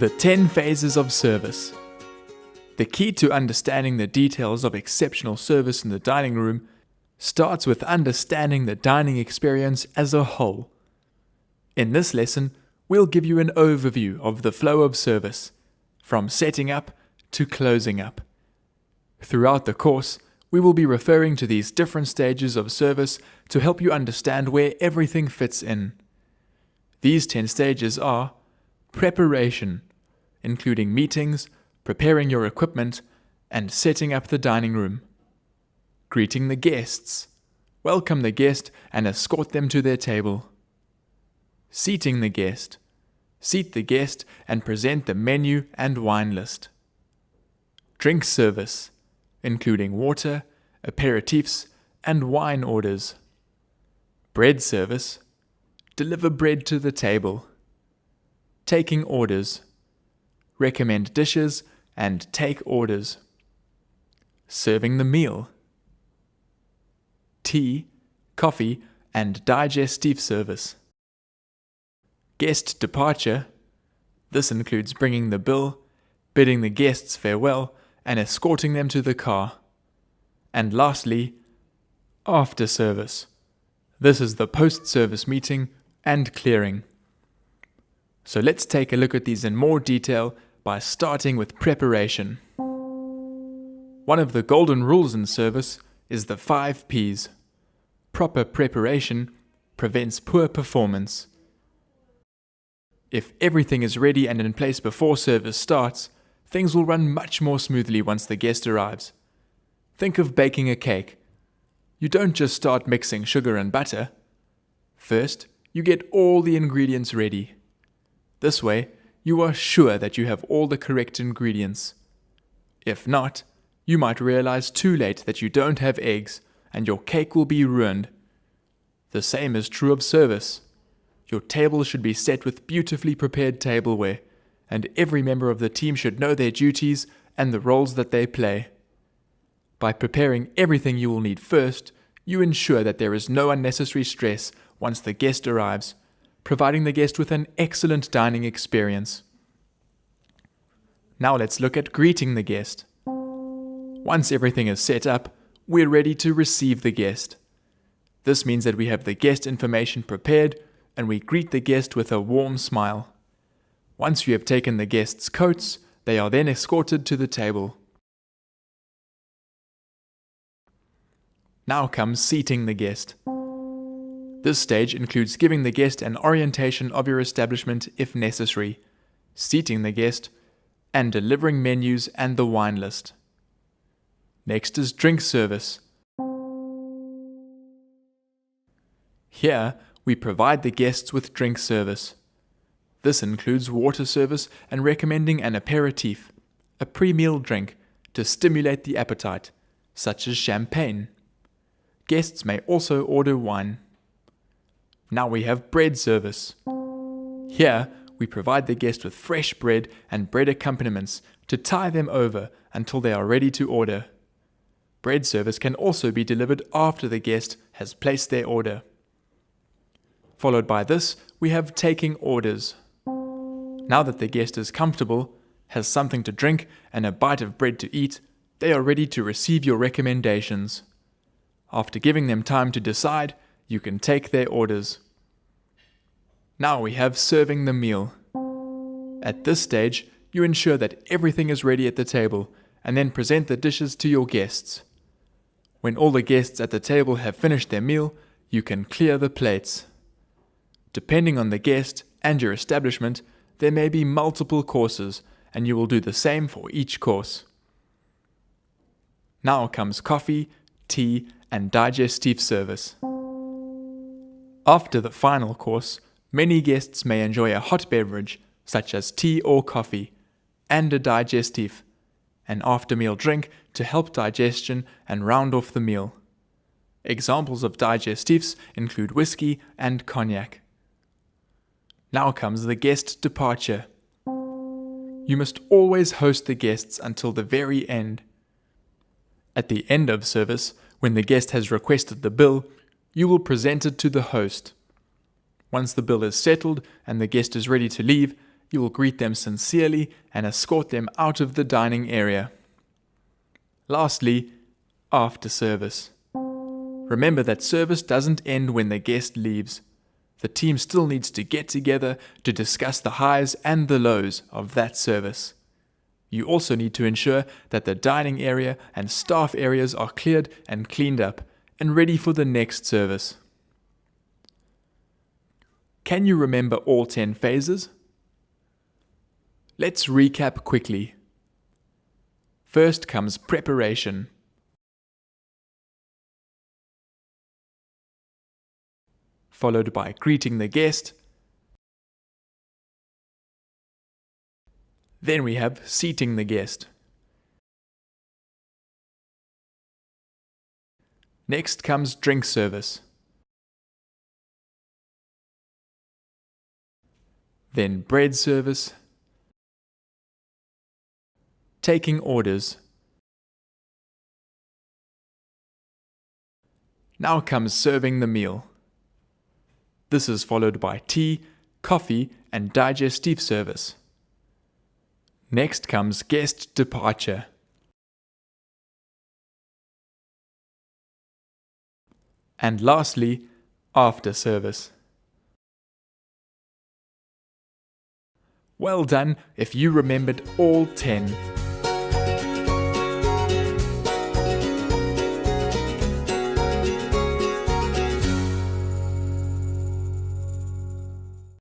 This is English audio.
The 10 Phases of Service. The key to understanding the details of exceptional service in the dining room starts with understanding the dining experience as a whole. In this lesson, we'll give you an overview of the flow of service, from setting up to closing up. Throughout the course, we will be referring to these different stages of service to help you understand where everything fits in. These 10 stages are preparation, including meetings, preparing your equipment, and setting up the dining room. Greeting the guests, welcome the guest and escort them to their table. Seating the guest, seat the guest and present the menu and wine list. Drink service, including water, aperitifs, and wine orders. Bread service, deliver bread to the table. Taking orders, recommend dishes and take orders. Serving the meal. Tea, coffee, and digestive service. Guest departure. This includes bringing the bill, bidding the guests farewell, and escorting them to the car. And lastly, after service. This is the post-service meeting and clearing. So let's take a look at these in more detail by starting with preparation. One of the golden rules in service is the 5 Ps. Proper preparation prevents poor performance. If everything is ready and in place before service starts, things will run much more smoothly once the guest arrives. Think of baking a cake. You don't just start mixing sugar and butter. First, you get all the ingredients ready. This way, you are sure that you have all the correct ingredients. If not, you might realize too late that you don't have eggs, and your cake will be ruined. The same is true of service. Your table should be set with beautifully prepared tableware, and every member of the team should know their duties and the roles that they play. By preparing everything you will need first, you ensure that there is no unnecessary stress once the guest arrives, providing the guest with an excellent dining experience. Now let's look at greeting the guest. Once everything is set up, we're ready to receive the guest. This means that we have the guest information prepared and we greet the guest with a warm smile. Once you have taken the guest's coats, they are then escorted to the table. Now comes seating the guest. This stage includes giving the guest an orientation of your establishment if necessary, seating the guest, and delivering menus and the wine list. Next is drink service. Here, we provide the guests with drink service. This includes water service and recommending an aperitif, a pre-meal drink, to stimulate the appetite, such as champagne. Guests may also order wine. Now we have bread service. Here, we provide the guest with fresh bread and bread accompaniments to tie them over until they are ready to order. Bread service can also be delivered after the guest has placed their order. Followed by this, we have taking orders. Now that the guest is comfortable, has something to drink, and a bite of bread to eat, they are ready to receive your recommendations. After giving them time to decide, you can take their orders. Now we have serving the meal. At this stage, you ensure that everything is ready at the table, and then present the dishes to your guests. When all the guests at the table have finished their meal, you can clear the plates. Depending on the guest and your establishment, there may be multiple courses, and you will do the same for each course. Now comes coffee, tea, and digestive service. After the final course, many guests may enjoy a hot beverage, such as tea or coffee, and a digestive, an after-meal drink to help digestion and round off the meal. Examples of digestives include whiskey and cognac. Now comes the guest departure. You must always host the guests until the very end. At the end of service, when the guest has requested the bill, you will present it to the host. Once the bill is settled and the guest is ready to leave, you will greet them sincerely and escort them out of the dining area. Lastly, after service. Remember that service doesn't end when the guest leaves. The team still needs to get together to discuss the highs and the lows of that service. You also need to ensure that the dining area and staff areas are cleared and cleaned up and ready for the next service. Can you remember all 10 phases? Let's recap quickly. First comes preparation. Followed by greeting the guest. Then we have seating the guest. Next comes drink service. Then bread service. Taking orders. Now comes serving the meal. This is followed by tea, coffee, and digestive service. Next comes guest departure. And lastly, after service. Well done if you remembered all 10.